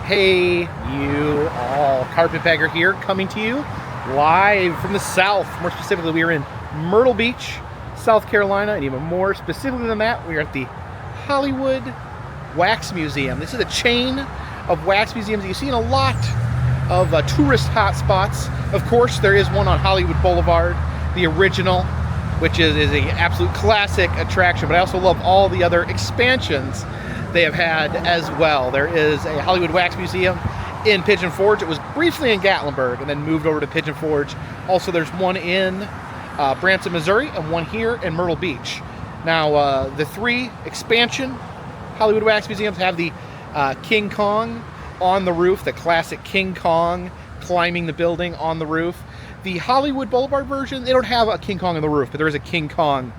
Hey, you all. Carpetbagger here, coming to you live from the South. More specifically, we are in Myrtle Beach, South Carolina, and even more specifically than that, we are at the Hollywood Wax Museum. This is a chain of wax museums that you see in a lot of tourist hotspots. Of course, there is one on Hollywood Boulevard, the original, which is an absolute classic attraction, but I also love all the other expansions they have had as well. There is a Hollywood Wax Museum in Pigeon Forge. It was briefly in Gatlinburg and then moved over to Pigeon Forge. Also, there's one in Branson, Missouri, and one here in Myrtle Beach. Now, the three expansion Hollywood Wax Museums have the King Kong on the roof, the classic King Kong climbing the building on the roof. The Hollywood Boulevard version, they don't have a King Kong on the roof, but there is a King Kong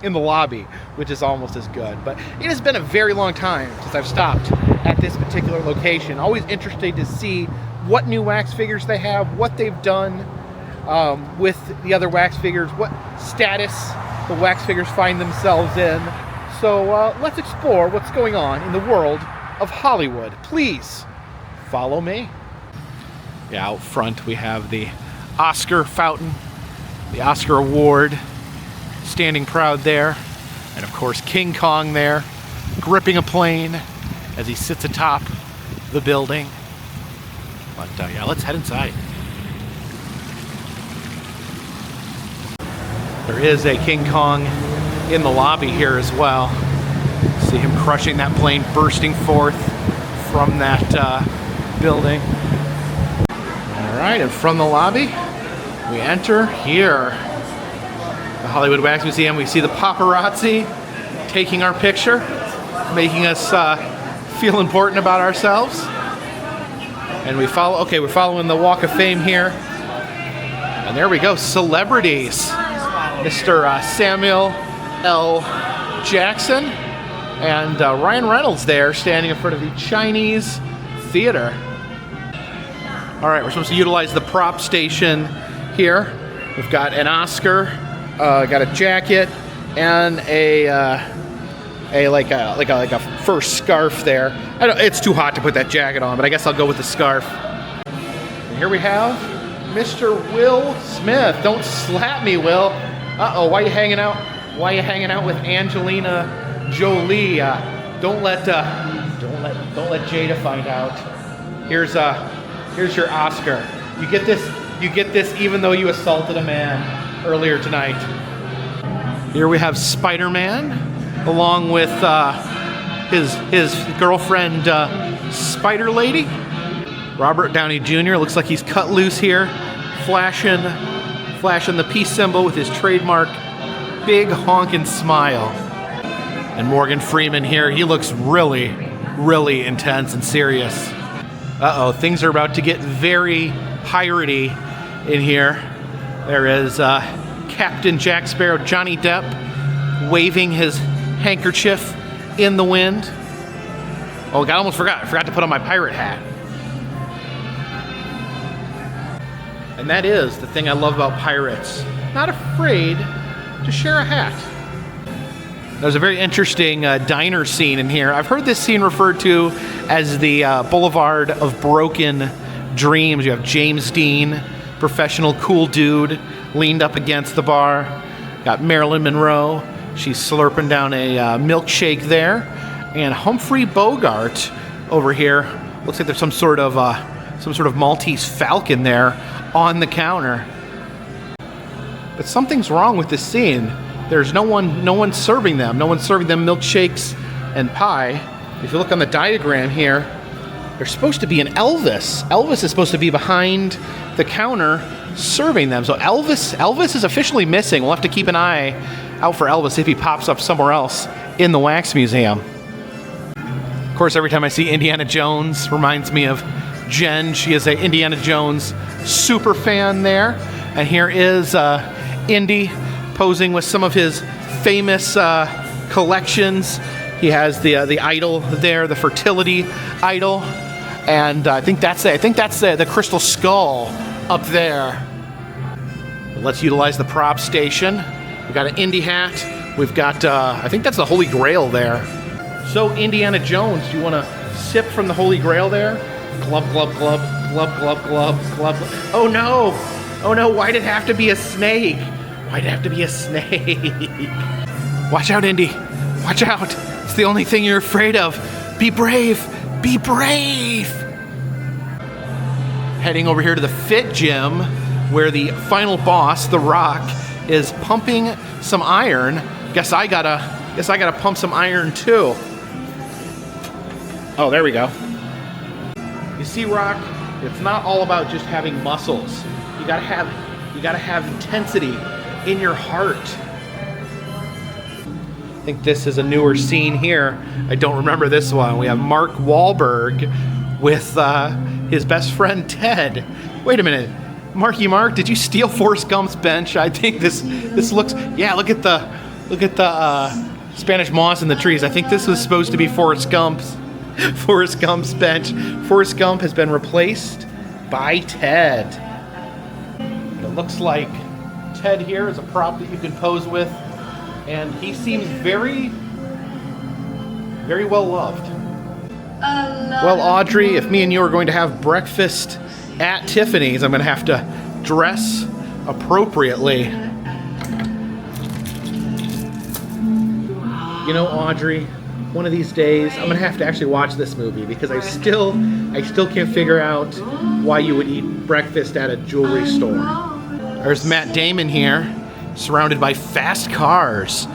in the lobby, which is almost as good. But it has been a very long time since I've stopped at this particular location. Always interested to see what new wax figures they have, what they've done with the other wax figures, what status the wax figures find themselves in. So let's explore what's going on in the world of Hollywood. Please follow me. Yeah, out front we have the Oscar fountain, the Oscar award, standing proud there, and of course King Kong there, gripping a plane as he sits atop the building. But yeah, let's head inside. There is a King Kong in the lobby here as well. See him crushing that plane, bursting forth from that building. All right, and from the lobby, we enter here. The Hollywood Wax Museum. We see the paparazzi taking our picture, making us feel important about ourselves. And we follow, okay, we're following the Walk of Fame here. And there we go, celebrities. Mr. Samuel L. Jackson and Ryan Reynolds there standing in front of the Chinese Theater. All right, we're supposed to utilize the prop station here. We've got an Oscar, got a jacket, and a fur scarf there. It's too hot to put that jacket on, but I guess I'll go with the scarf. And here we have Mr. Will Smith. Don't slap me, Will. Uh-oh, why are you hanging out? Why are you hanging out with Angelina Jolie? Don't let Jada find out. Here's your Oscar. You get this even though you assaulted a man earlier tonight. Here we have Spider-Man along with his girlfriend Spider Lady. Robert Downey Jr. looks like he's cut loose here, flashing the peace symbol with his trademark big honkin' smile. And Morgan Freeman here, he looks really, really intense and serious. Uh-oh, things are about to get very piratey in here. There is Captain Jack Sparrow, Johnny Depp, waving his handkerchief in the wind. Oh, I almost forgot. I forgot to put on my pirate hat. And that is the thing I love about pirates. Not afraid to share a hat. There's a very interesting diner scene in here. I've heard this scene referred to as the Boulevard of Broken Dreams. You have James Dean, professional cool dude, leaned up against the bar. Got Marilyn Monroe. She's slurping down a milkshake there. And Humphrey Bogart over here. Looks like there's some sort of Maltese falcon there on the counter. But something's wrong with this scene. There's no one serving them. No one's serving them milkshakes and pie. If you look on the diagram here, there's supposed to be an Elvis. Elvis is supposed to be behind the counter serving them. So Elvis is officially missing. We'll have to keep an eye out for Elvis if he pops up somewhere else in the Wax Museum. Of course, every time I see Indiana Jones, reminds me of Jen. She is an Indiana Jones super fan there. And here is Indy posing with some of his famous collections. He has the idol there, the fertility idol, and I think that's the crystal skull up there. Let's utilize the prop station. We've got an Indy hat. We've got I think that's the Holy Grail there. So Indiana Jones, do you want to sip from the Holy Grail there? Glub, glub, glub, glub, glub, glub, glub. Oh no! Oh no, why'd it have to be a snake? Why'd it have to be a snake? Watch out, Indy. Watch out. It's the only thing you're afraid of. Be brave. Be brave. Heading over here to the Fit Gym, where the final boss, The Rock, is pumping some iron. Guess I gotta pump some iron too. Oh, there we go. You see, Rock, it's not all about just having muscles. You gotta have intensity in your heart. I think this is a newer scene here. I don't remember this one. We have Mark Wahlberg with his best friend Ted. Wait a minute, Marky Mark, did you steal Forrest Gump's bench? I think this looks. Yeah, look at the Spanish moss in the trees. I think this was supposed to be Forrest Gump's bench. Forrest Gump has been replaced by Ted. It looks like Ted here is a prop that you can pose with, and he seems very, very well loved. Well, Audrey, if me and you are going to have breakfast at Tiffany's, I'm going to have to dress appropriately. You know, Audrey, one of these days I'm going to have to actually watch this movie because I still can't figure out why you would eat breakfast at a jewelry store. There's Matt Damon here, surrounded by fast cars.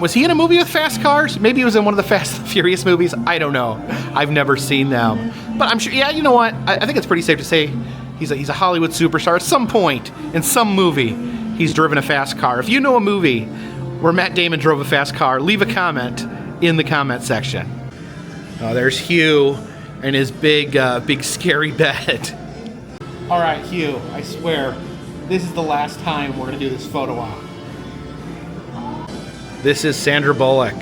Was he in a movie with fast cars? Maybe he was in one of the Fast and Furious movies. I don't know. I've never seen them. But I'm sure, yeah, you know what? I think it's pretty safe to say he's a Hollywood superstar. At some point, in some movie, he's driven a fast car. If you know a movie where Matt Damon drove a fast car, leave a comment in the comment section. Oh, there's Hugh and his big scary bed. All right, Hugh, I swear, this is the last time we're going to do this photo op. This is Sandra Bullock.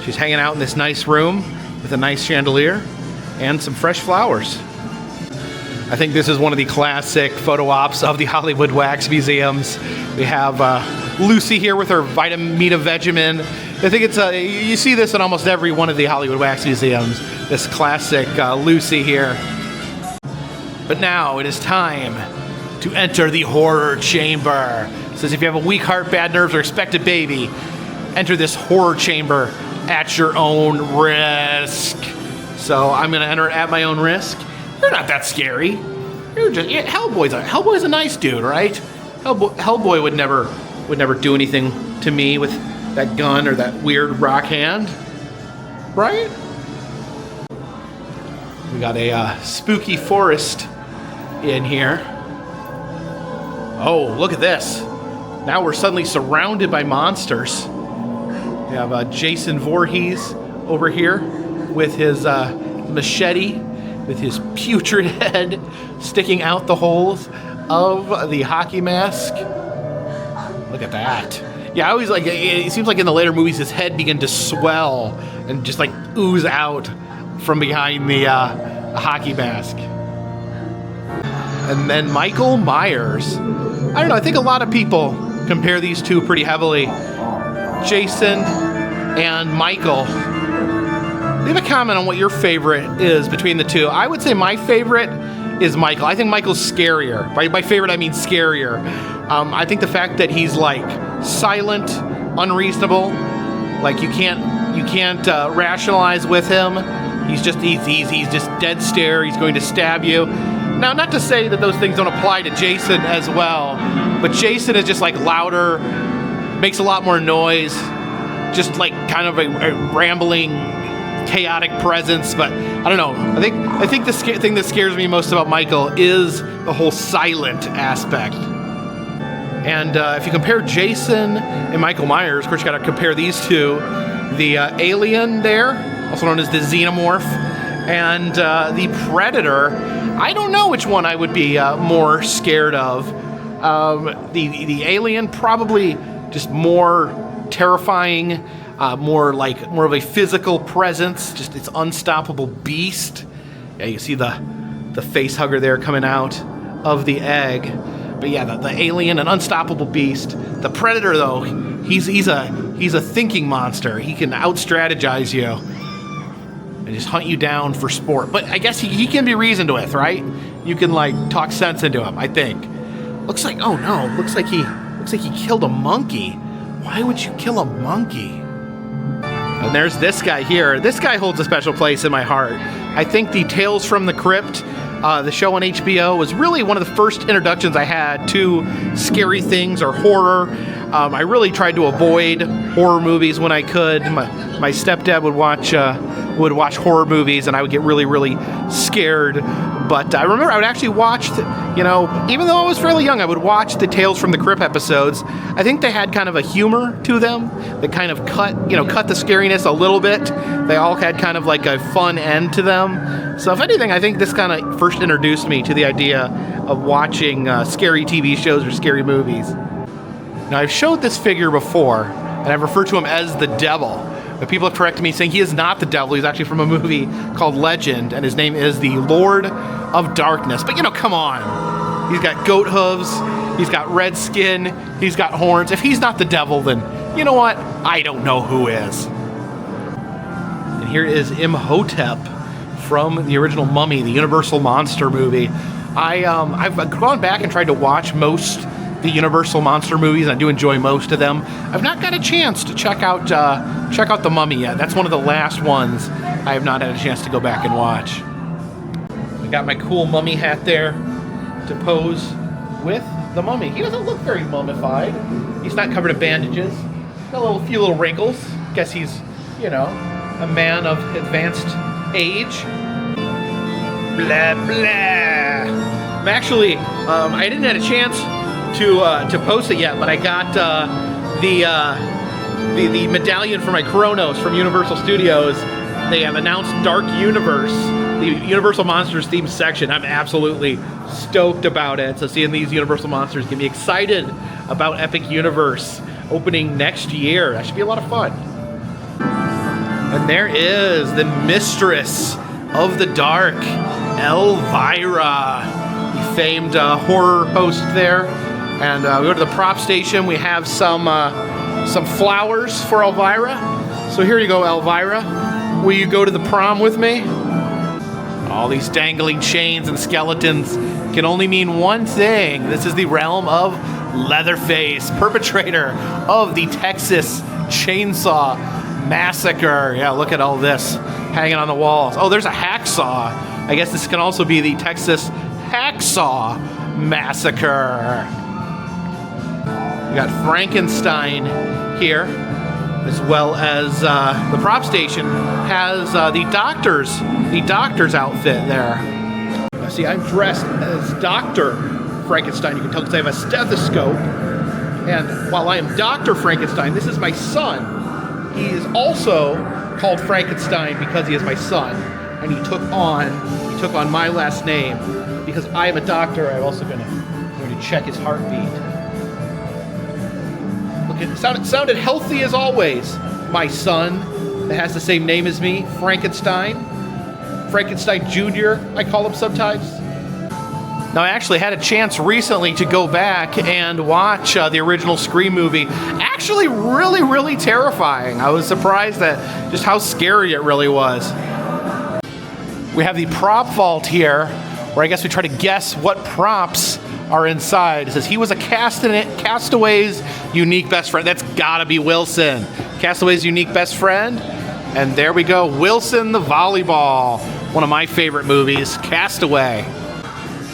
She's hanging out in this nice room with a nice chandelier and some fresh flowers. I think this is one of the classic photo ops of the Hollywood Wax Museums. We have Lucy here with her Vitamita Vegemin. I think it's you see this in almost every one of the Hollywood Wax Museums. This classic Lucy here. But now it is time to enter the horror chamber. It says if you have a weak heart, bad nerves, or expect a baby, enter this horror chamber at your own risk. So I'm gonna enter it at my own risk. You're not that scary. You're just Hellboy's a nice dude, right? Hellboy would never do anything to me with that gun or that weird rock hand, right? We got a spooky forest in here. Oh, look at this. Now we're suddenly surrounded by monsters. We have Jason Voorhees over here with his machete, with his putrid head sticking out the holes of the hockey mask. Look at that. Yeah, I always like it seems like in the later movies his head began to swell and just like ooze out from behind the hockey mask. And then Michael Myers. I don't know, I think a lot of people compare these two pretty heavily. Jason and Michael. Leave a comment on what your favorite is between the two. I would say my favorite is Michael. I think Michael's scarier. By favorite, I mean scarier. I think the fact that he's like silent, unreasonable, like you can't rationalize with him. He's just dead stare. He's going to stab you. Now, not to say that those things don't apply to Jason as well, but Jason is just like louder, makes a lot more noise, just like kind of a rambling, chaotic presence. But I don't know. I think the thing that scares me most about Michael is the whole silent aspect. And if you compare Jason and Michael Myers, of course you got to compare these two. The alien there, also known as the xenomorph, and the predator. I don't know which one I would be more scared of. The alien, probably just more terrifying, more of a physical presence, just its unstoppable beast. Yeah, you see the face hugger there coming out of the egg. But yeah, the alien, an unstoppable beast. The predator, though, he's a thinking monster. He can out-strategize you. and just hunt you down for sport. But I guess he can be reasoned with, right? You can like talk sense into him, I think. Looks like, oh no, looks like he killed a monkey. Why would you kill a monkey? And there's this guy here. This guy holds a special place in my heart. I think the Tales from the Crypt, the show on HBO, was really one of the first introductions I had to scary things or horror. I really tried to avoid horror movies when I could. My stepdad would watch horror movies, and I would get really, really scared. But I remember I would actually watch, even though I was fairly young, I would watch the Tales from the Crypt episodes. I think they had kind of a humor to them that kind of cut the scariness a little bit. They all had kind of like a fun end to them. So if anything, I think this kind of first introduced me to the idea of watching scary TV shows or scary movies. Now, I've showed this figure before, and I've referred to him as the Devil. But people have corrected me saying he is not the devil. He's actually from a movie called Legend, and his name is the Lord of Darkness. But, come on. He's got goat hooves. He's got red skin. He's got horns. If he's not the devil, then, you know what? I don't know who is. And here is Imhotep from the original Mummy, the Universal Monster movie. I've gone back and tried to watch most the Universal Monster movies. I do enjoy most of them. I've not got a chance to check out the Mummy yet. That's one of the last ones I have not had a chance to go back and watch. I got my cool mummy hat there to pose with the Mummy. He doesn't look very mummified. He's not covered in bandages. Got a few little wrinkles. Guess he's, a man of advanced age. Blah blah. I'm actually, I didn't have a chance to post it yet, but I got the medallion for my Kronos from Universal Studios. They have announced Dark Universe, the Universal Monsters themed section. I'm absolutely stoked about it. So seeing these Universal Monsters get me excited about Epic Universe opening next year. That should be a lot of fun. And there is the Mistress of the Dark, Elvira, the famed horror host there. And we go to the prop station. We have some flowers for Elvira. So here you go, Elvira. Will you go to the prom with me? All these dangling chains and skeletons can only mean one thing. This is the realm of Leatherface, perpetrator of the Texas Chainsaw Massacre. Yeah, look at all this hanging on the walls. Oh, there's a hacksaw. I guess this can also be the Texas Hacksaw Massacre. We got Frankenstein here, as well as the prop station has the doctor's outfit there. Now, see, I'm dressed as Dr. Frankenstein. You can tell because I have a stethoscope. And while I am Dr. Frankenstein, this is my son. He is also called Frankenstein because he is my son, and he took on my last name because I am a doctor. I'm also going to check his heartbeat. It sounded healthy as always. My son that has the same name as me, Frankenstein Jr., I call him sometimes. Now, I actually had a chance recently to go back and watch the original Scream movie. Actually, really, really terrifying. I was surprised at just how scary it really was. We have the prop vault here, where I guess we try to guess what props are inside. It says he was a Castaway's unique best friend. That's gotta be Wilson. Castaway's unique best friend. And there we go, Wilson the volleyball. One of my favorite movies, Castaway.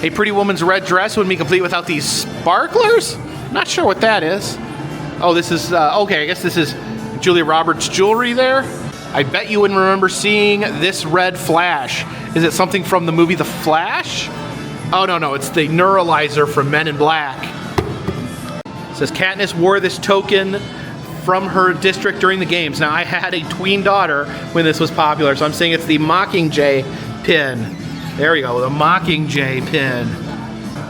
A pretty woman's red dress wouldn't be complete without these sparklers? Not sure what that is. Oh, this is, okay, I guess this is Julia Roberts' jewelry there. I bet you wouldn't remember seeing this red flash. Is it something from the movie The Flash? Oh, no, it's the neuralizer from Men in Black. It says Katniss wore this token from her district during the games. Now, I had a tween daughter when this was popular, so I'm saying it's the Mockingjay pin. There we go, the Mockingjay pin.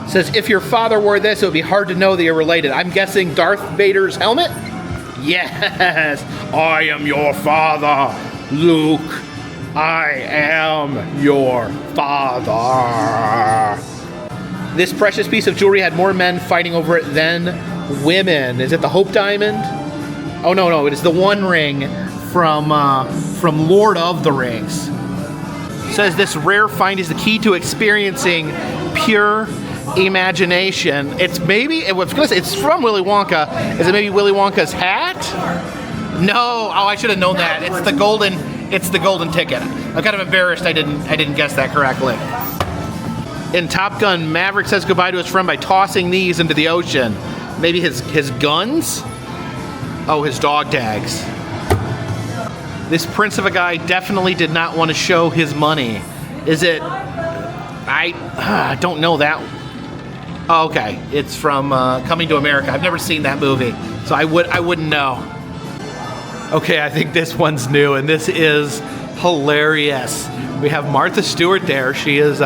It says, if your father wore this, it would be hard to know that you're related. I'm guessing Darth Vader's helmet? Yes, I am your father, Luke. I am your father. This precious piece of jewelry had more men fighting over it than women. Is it the Hope Diamond? Oh, no, it is the One Ring from Lord of the Rings. says this rare find is the key to experiencing pure imagination. It's maybe, it's from Willy Wonka. Is it maybe Willy Wonka's hat? No. Oh, I should have known that. It's the golden ticket. I'm kind of embarrassed I didn't guess that correctly. In Top Gun, Maverick says goodbye to his friend by tossing these into the ocean. Maybe his guns? Oh, his dog tags. This prince of a guy definitely did not want to show his money. Is it? I don't know that. Oh, okay, it's from Coming to America. I've never seen that movie, so I wouldn't know. Okay, I think this one's new, and this is hilarious. We have Martha Stewart there. She is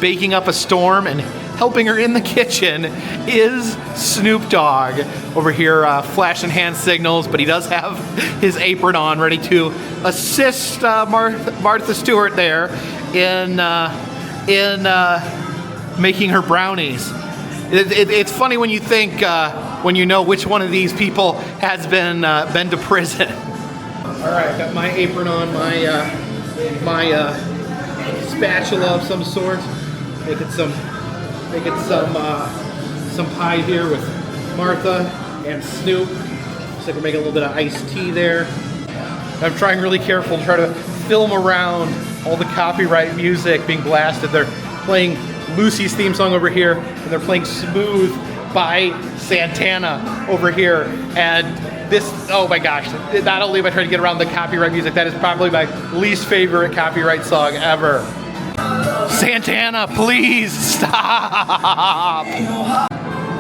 baking up a storm, and helping her in the kitchen is Snoop Dogg over here flashing hand signals, but he does have his apron on, ready to assist Martha Stewart there in making her brownies. It's funny when you think, when you know which one of these people has been to prison. All right, got my apron on, my spatula of some sort, making some pie here with Martha and Snoop. Looks like we're making a little bit of iced tea there. I'm trying really careful to try to film around all the copyright music being blasted. They're playing Lucy's theme song over here, and they're playing Smooth by Santana over here. And this, oh my gosh, not only am I trying to get around the copyright music, that is probably my least favorite copyright song ever. Santana, please stop!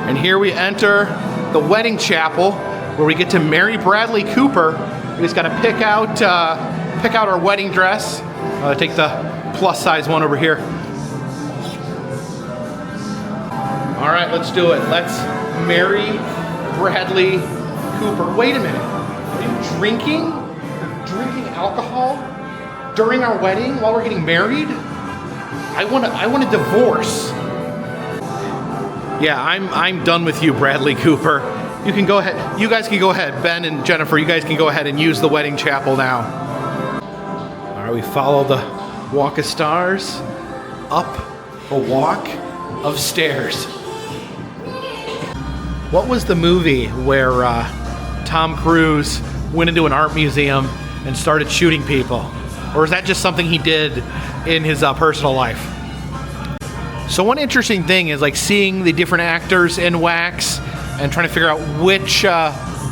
And here we enter the wedding chapel where we get to marry Bradley Cooper. We just gotta pick out our wedding dress. Take the plus size one over here. All right, let's do it. Let's marry Bradley Cooper. Wait a minute. Are you drinking alcohol during our wedding while we're getting married? I want a divorce. Yeah, I'm done with you, Bradley Cooper. You can go ahead. You guys can go ahead. Ben and Jennifer, you guys can go ahead and use the wedding chapel now. All right, we follow the walk of stars up a walk of stairs. What was the movie where Tom Cruise went into an art museum and started shooting people? Or is that just something he did in his personal life? So one interesting thing is like seeing the different actors in wax and trying to figure out which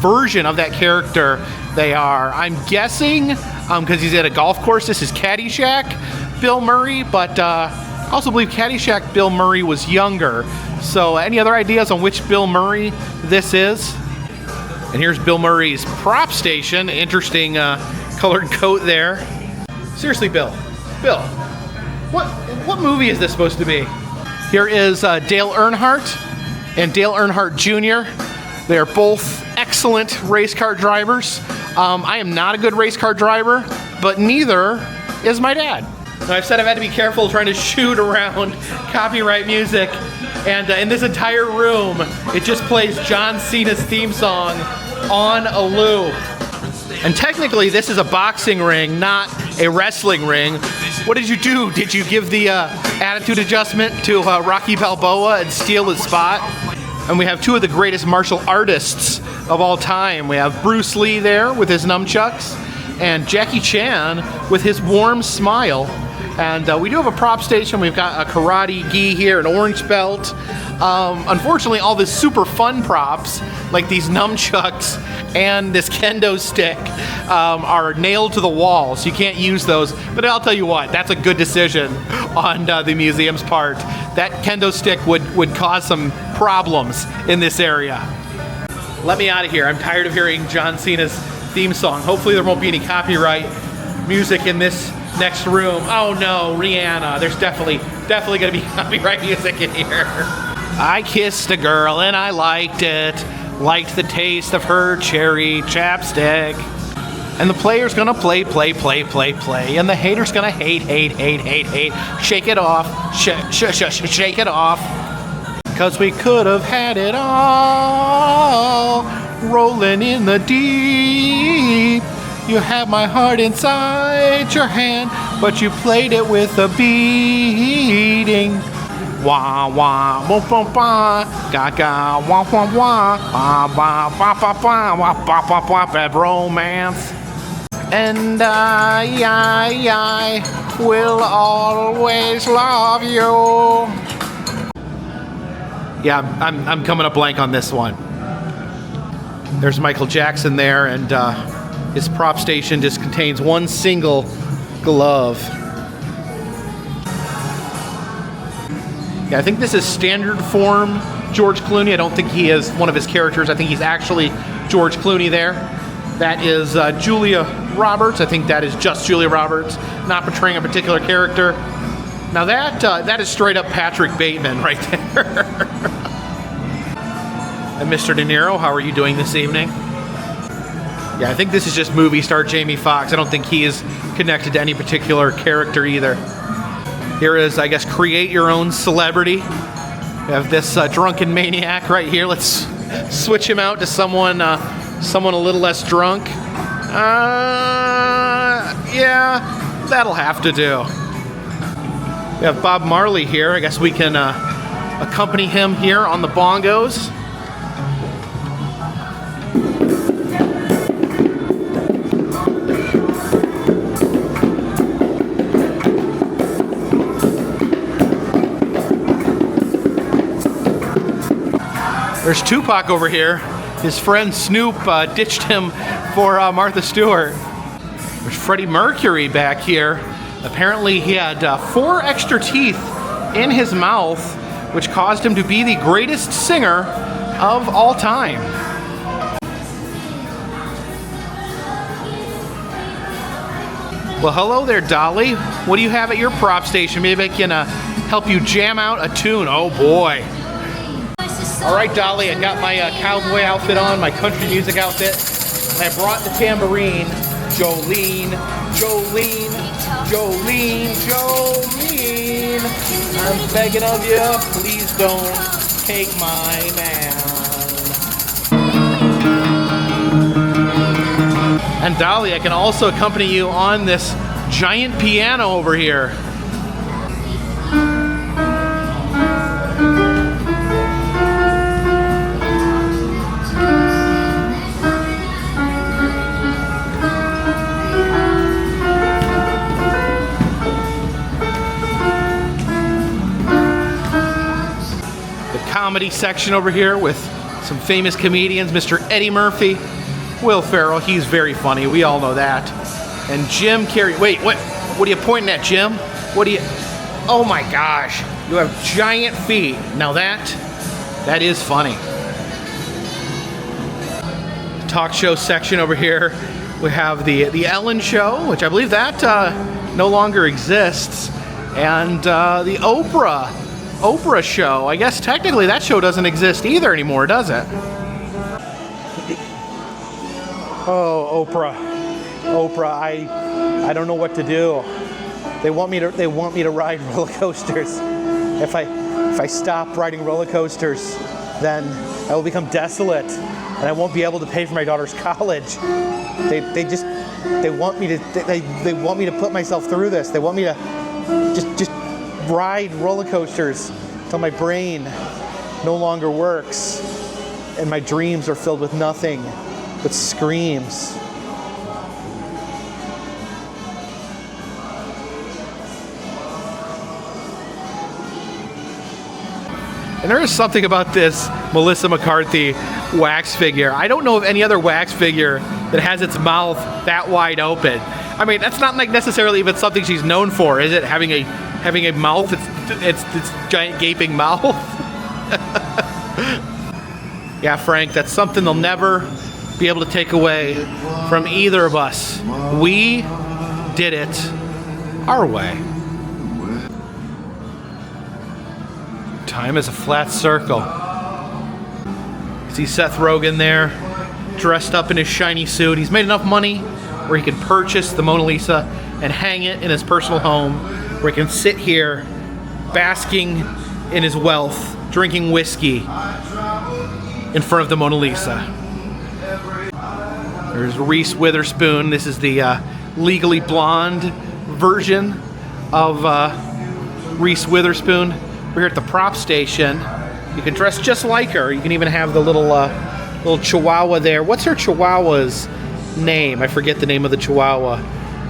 version of that character they are. I'm guessing, because he's at a golf course, this is Caddyshack Bill Murray, but I also believe Caddyshack Bill Murray was younger. So any other ideas on which Bill Murray this is? And here's Bill Murray's prop station. Interesting colored coat there. Seriously, Bill, what movie is this supposed to be? Here is Dale Earnhardt and Dale Earnhardt Jr. They are both excellent race car drivers. I am not a good race car driver, but neither is my dad. Now, I've said I've had to be careful trying to shoot around copyright music, and in this entire room, it just plays John Cena's theme song on a loop. And technically, this is a boxing ring, not a wrestling ring. What did you do? Did you give the attitude adjustment to Rocky Balboa and steal his spot? And we have two of the greatest martial artists of all time. We have Bruce Lee there with his nunchucks, and Jackie Chan with his warm smile. And we do have a prop station. We've got a karate gi here, an orange belt. Unfortunately, all the super fun props, like these nunchucks and this kendo stick, are nailed to the wall, so you can't use those. But I'll tell you what, that's a good decision on the museum's part. That kendo stick would cause some problems in this area. Let me out of here. I'm tired of hearing John Cena's theme song. Hopefully there won't be any copyright music in this next room. Oh no, Rihanna. There's definitely gonna be copyright music in here. I kissed a girl and I liked it. Liked the taste of her cherry chapstick. And the player's gonna play. And the hater's gonna hate. Shake it off. Shake it off. 'Cause we could have had it all. Rolling in the deep. You have my heart inside your hand, but you played it with a beating. Wah wah wah wah wah, ga ga wah wah wah, ba ba ba ba ba wah ba ba ba, bad romance. And I will always love you. Yeah, I'm coming up blank on this one. There's Michael Jackson there, and his prop station just contains one single glove. Yeah, I think this is standard form George Clooney. I don't think he is one of his characters. I think he's actually George Clooney there. That is Julia Roberts. I think that is just Julia Roberts, not portraying a particular character. Now that is straight up Patrick Bateman right there. And Mr. De Niro, how are you doing this evening? Yeah, I think this is just movie star Jamie Foxx. I don't think he is connected to any particular character either. Here is, I guess, create your own celebrity. We have this drunken maniac right here. Let's switch him out to someone a little less drunk. Yeah, that'll have to do. We have Bob Marley here. I guess we can accompany him here on the bongos. There's Tupac over here. His friend Snoop ditched him for Martha Stewart. There's Freddie Mercury back here. Apparently he had 4 extra teeth in his mouth, which caused him to be the greatest singer of all time. Well, hello there, Dolly. What do you have at your prop station? Maybe I can help you jam out a tune. Oh boy. All right, Dolly, I got my cowboy outfit on, my country music outfit, and I brought the tambourine. Jolene, Jolene, Jolene, Jolene. I'm begging of you, please don't take my man. And Dolly, I can also accompany you on this giant piano over here. Comedy section over here with some famous comedians, Mr. Eddie Murphy, Will Ferrell, he's very funny, we all know that, and Jim Carrey. Wait, what are you pointing at, Jim? What are you, oh my gosh, you have giant feet. Now that is funny. Talk show section over here, we have the Ellen Show, which I believe that no longer exists, and the Oprah show. I guess technically that show doesn't exist either anymore, does it? Oh, Oprah, I don't know what to do. They want me to ride roller coasters. If I stop riding roller coasters, then I will become desolate and I won't be able to pay for my daughter's college. They want me to put myself through this. They want me to just ride roller coasters till my brain no longer works and my dreams are filled with nothing but screams. And there is something about this Melissa McCarthy wax figure. I don't know of any other wax figure that has its mouth that wide open. I mean, that's not like necessarily even something she's known for, is it? Having a mouth, it's giant gaping mouth. Yeah, Frank, that's something they'll never be able to take away from either of us. We did it our way. Time is a flat circle. See Seth Rogen there, dressed up in his shiny suit. He's made enough money where he can purchase the Mona Lisa and hang it in his personal home, where he can sit here basking in his wealth, drinking whiskey in front of the Mona Lisa. There's Reese Witherspoon. This is the Legally Blonde version of Reese Witherspoon. We're here at the prop station. You can dress just like her. You can even have the little chihuahua there. What's her chihuahua's name? I forget the name of the chihuahua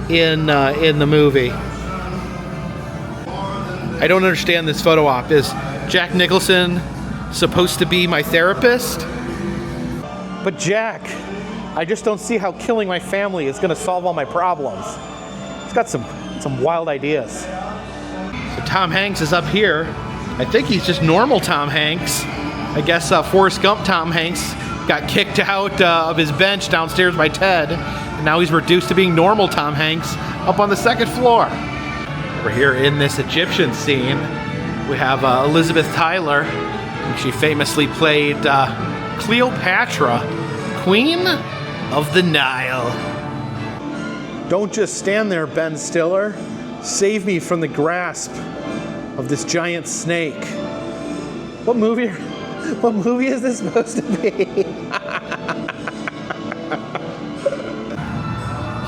in the movie. I don't understand this photo op. Is Jack Nicholson supposed to be my therapist? But Jack, I just don't see how killing my family is going to solve all my problems. He's got some wild ideas. So Tom Hanks is up here. I think he's just normal Tom Hanks. I guess Forrest Gump Tom Hanks got kicked out of his bench downstairs by Ted, and now he's reduced to being normal Tom Hanks up on the second floor. Over here in this Egyptian scene, we have Elizabeth Tyler. She famously played Cleopatra, Queen of the Nile. Don't just stand there, Ben Stiller. Save me from the grasp of this giant snake. What movie is this supposed to be?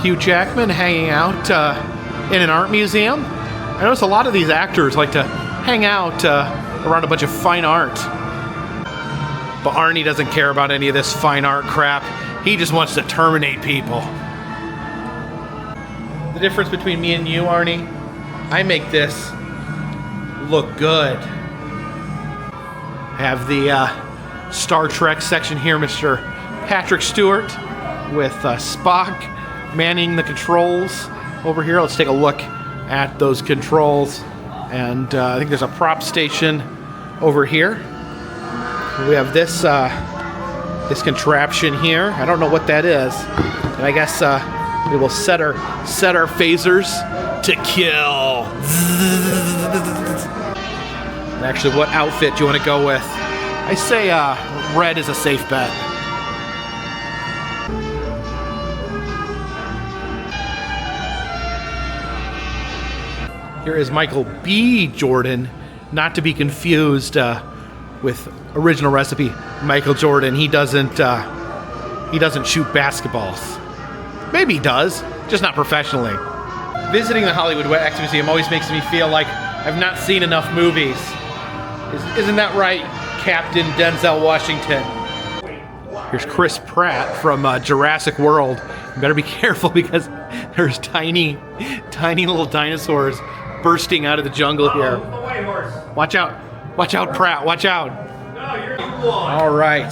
Hugh Jackman hanging out in an art museum. I notice a lot of these actors like to hang out around a bunch of fine art. But Arnie doesn't care about any of this fine art crap. He just wants to terminate people. The difference between me and you, Arnie, I make this look good. I have the Star Trek section here, Mr. Patrick Stewart with Spock manning the controls over here. Let's take a look at those controls. And I think there's a prop station over here. We have this this contraption here. I don't know what that is. And I guess we will set our phasers to kill. And actually, what outfit do you want to go with? I say red is a safe bet. Here is Michael B. Jordan, not to be confused with original recipe Michael Jordan. He doesn't shoot basketballs. Maybe he does, just not professionally. Visiting the Hollywood Wax Museum always makes me feel like I've not seen enough movies. Isn't that right, Captain Denzel Washington? Here's Chris Pratt from Jurassic World. You better be careful because there's tiny little dinosaurs bursting out of the jungle here. Watch out, Pratt, watch out. All right,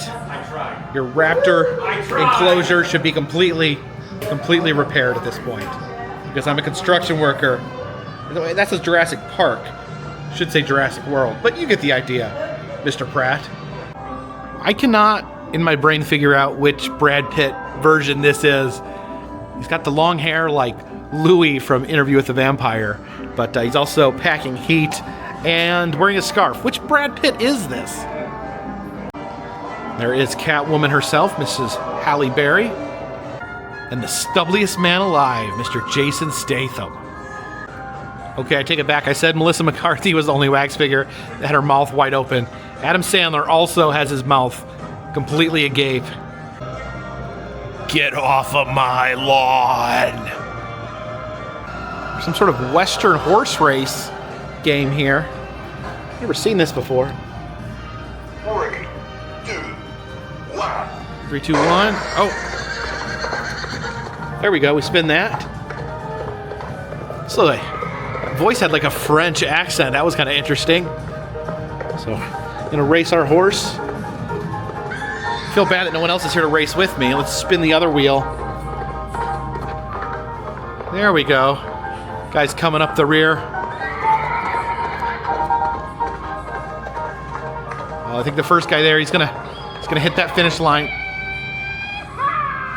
your raptor enclosure should be completely repaired at this point because I'm a construction worker. That says Jurassic Park. Should say Jurassic World, but you get the idea, Mr. Pratt. I cannot, in my brain, figure out which Brad Pitt version this is. He's got the long hair like Louis from Interview with the Vampire, but he's also packing heat and wearing a scarf. Which Brad Pitt is this? There is Catwoman herself, Mrs. Halle Berry, and the stubbliest man alive, Mr. Jason Statham. Okay, I take it back. I said Melissa McCarthy was the only wax figure that had her mouth wide open. Adam Sandler also has his mouth completely agape. Get off of my lawn! Some sort of Western horse race game here. Never seen this before. 3, 2, 1. 3, 2, 1. Oh. There we go. We spin that. So the voice had like a French accent. That was kind of interesting. So, gonna race our horse. Feel bad that no one else is here to race with me. Let's spin the other wheel. There we go. Guy's coming up the rear. Oh, I think the first guy there, he's gonna hit that finish line.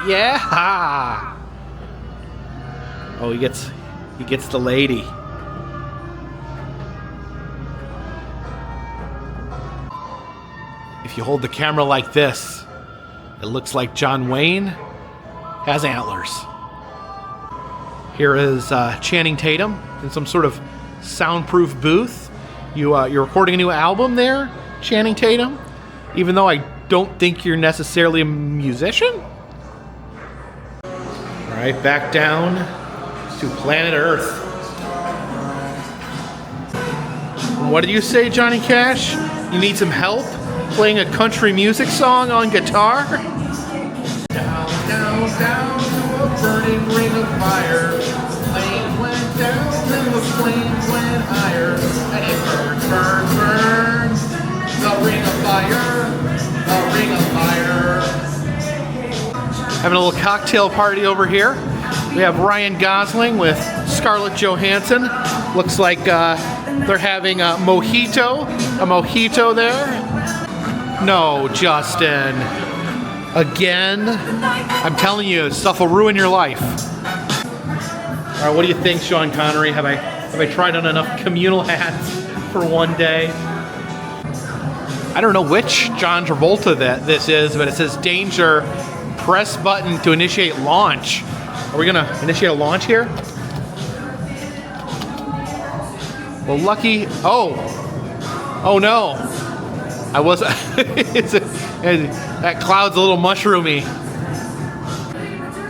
Yeah! Oh, he gets the lady. If you hold the camera like this, it looks like John Wayne has antlers. Here is Channing Tatum in some sort of soundproof booth. You're recording a new album there, Channing Tatum? Even though I don't think you're necessarily a musician? right, back down to planet Earth. What did you say, Johnny Cash? You need some help playing a country music song on guitar? Down, down, down to a burning ring of fire. Flame went down and the flames went higher. And it burned, burned, burned. The ring of fire, the ring of fire. Having a little cocktail party over here. We have Ryan Gosling with Scarlett Johansson. Looks like they're having a mojito there. No, Justin. Again? I'm telling you, stuff will ruin your life. All right, what do you think, Sean Connery? Have I tried on enough communal hats for one day? I don't know which John Travolta this is, but it says danger. Press button to initiate launch. Are we gonna initiate a launch here? Well, lucky. Oh no. I was. That cloud's a little mushroomy.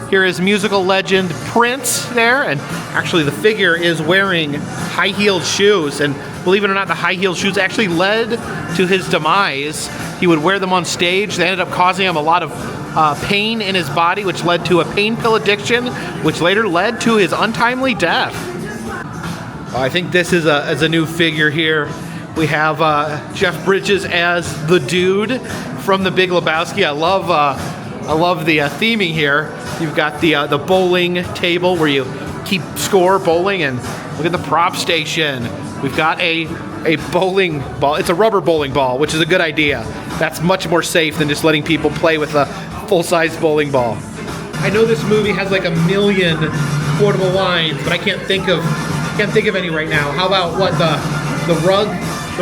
Here is musical legend Prince there, and actually the figure is wearing high-heeled shoes, and believe it or not, the high-heeled shoes actually led to his demise. He would wear them on stage. They ended up causing him a lot of pain in his body, which led to a pain pill addiction, which later led to his untimely death. I think this is a new figure here. We have Jeff Bridges as the dude from The Big Lebowski. I love the theming here. You've got the bowling table where you keep score bowling, and look at the prop station. We've got a bowling ball. It's a rubber bowling ball, which is a good idea. That's much more safe than just letting people play with a full-size bowling ball. I know this movie has like a million quotable lines, but I can't think of any right now. How about what the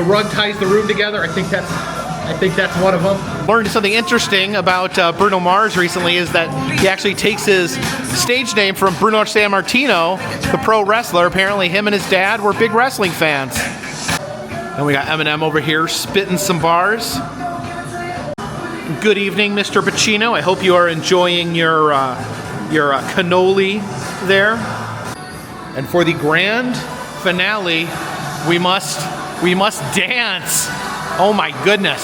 rug ties the room together? I think that's one of them. Learned something interesting about Bruno Mars recently is that he actually takes his stage name from Bruno Sammartino, the pro wrestler. Apparently him and his dad were big wrestling fans. And we got Eminem over here spitting some bars. Good evening, Mr. Pacino. I hope you are enjoying your cannoli there. And for the grand finale, we must dance. Oh my goodness.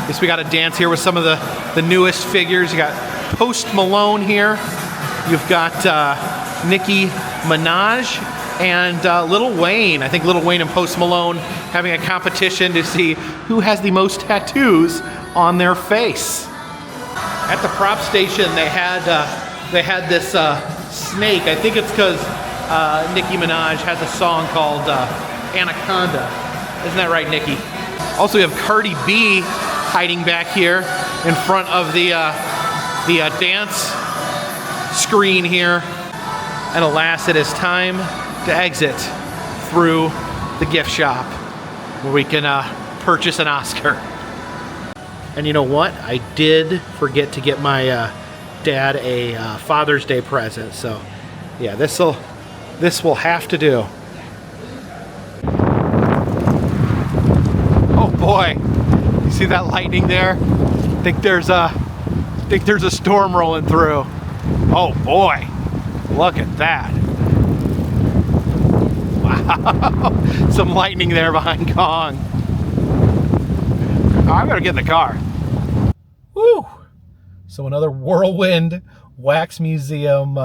Guess we got to dance here with some of the newest figures. You got Post Malone here. You've got Nicki Minaj and Lil Wayne. I think Lil Wayne and Post Malone having a competition to see who has the most tattoos on their face. At the prop station, they had this snake. I think it's because Nicki Minaj has a song called Anaconda. Isn't that right, Nicki? Also, we have Cardi B hiding back here in front of the dance screen here. And alas, it is time to exit through the gift shop where we can purchase an Oscar. And you know what? I did forget to get my dad a Father's Day present. So yeah, this will have to do. Oh boy, you see that lightning there? I think there's a storm rolling through. Oh boy, look at that. Wow, some lightning there behind Kong. Oh, I better get in the car. Woo! So another whirlwind wax museum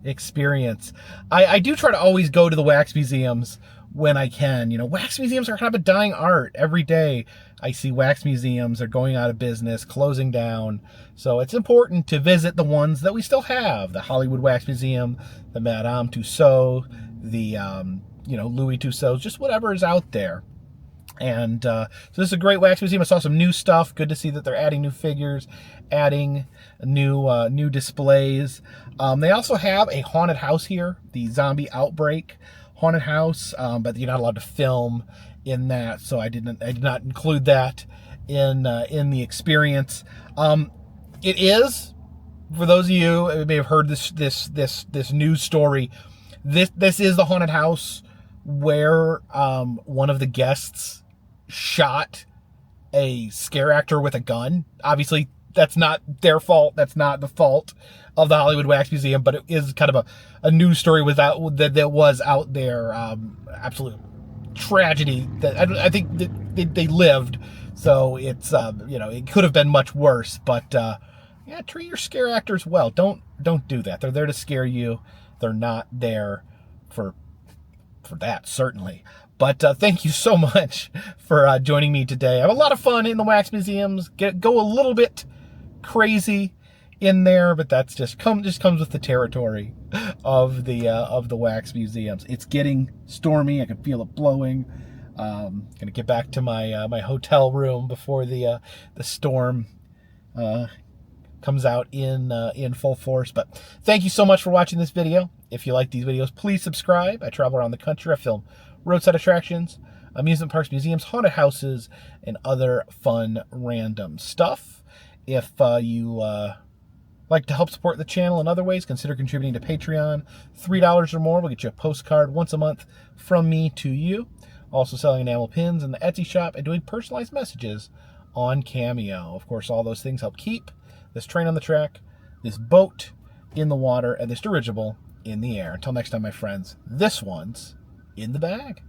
experience. I do try to always go to the wax museums when I can. You know, wax museums are kind of a dying art. Every day I see wax museums are going out of business, closing down. So it's important to visit the ones that we still have. The Hollywood Wax Museum, the Madame Tussauds, the Louis Tussauds, just whatever is out there. And so this is a great wax museum. I saw some new stuff. Good to see that they're adding new figures, adding new displays. They also have a haunted house here, the Zombie Outbreak haunted house, but you're not allowed to film in that, so I did not include that in the experience. It is, for those of you who may have heard this news story, this is the haunted house where one of the guests shot a scare actor with a gun. Obviously, that's not their fault. That's not the fault of the Hollywood Wax Museum, but it is kind of a news story that was out there. Absolute tragedy that I think they lived. So it's it could have been much worse. But yeah, treat your scare actors well. Don't do that. They're there to scare you. They're not there for that, certainly. But thank you so much for joining me today. I have a lot of fun in the wax museums. Go a little bit crazy in there, but that's just comes with the territory of the wax museums. It's getting stormy. I can feel it blowing. Gonna get back to my my hotel room before the storm comes out in full force. But thank you so much for watching this video. If you like these videos, please subscribe. I travel around the country. I film roadside attractions, amusement parks, museums, haunted houses, and other fun random stuff. If you like to help support the channel in other ways, consider contributing to Patreon. $3 or more will get you a postcard once a month from me to you. Also selling enamel pins in the Etsy shop and doing personalized messages on Cameo. Of course, all those things help keep this train on the track, this boat in the water, and this dirigible in the air. Until next time, my friends, this one's in the bag.